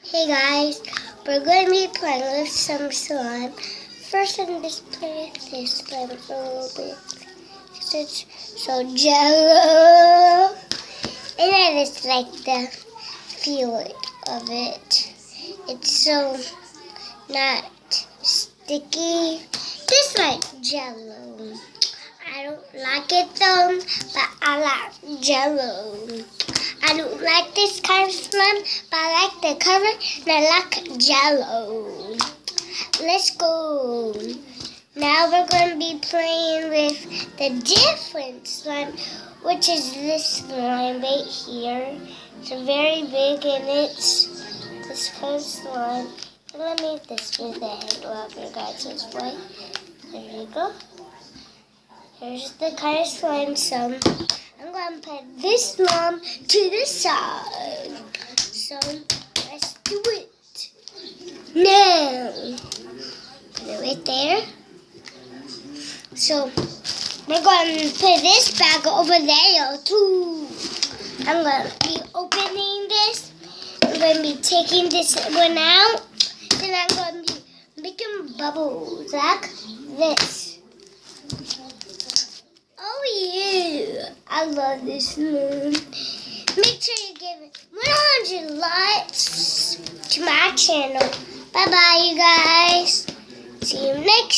Hey guys, we're going to be playing with some slime. First, I'm just playing with this slime for a little bit. 'Cause it's so jello. And I just like the feeling of it. It's so not sticky. Just like jello. I don't like it though, but I like jello. I don't like this kind of slime, but I like the color and I like jello. Let's go. Now we're going to be playing with the different slime, which is this slime right here. It's very big and it's this kind of slime. And let me hit this with the handle of your guys' way. There you go. Here's the kind of slime some. I'm going to put this slime to the side. So let's do it. Now, put it right there. So we're going to put this bag over there too. I'm going to be opening this. I'm going to be taking this one out. Then I'm going to be making bubbles like this. Oh yeah, I love this moon. Make sure you give it 100 likes to my channel. Bye bye, you guys. See you next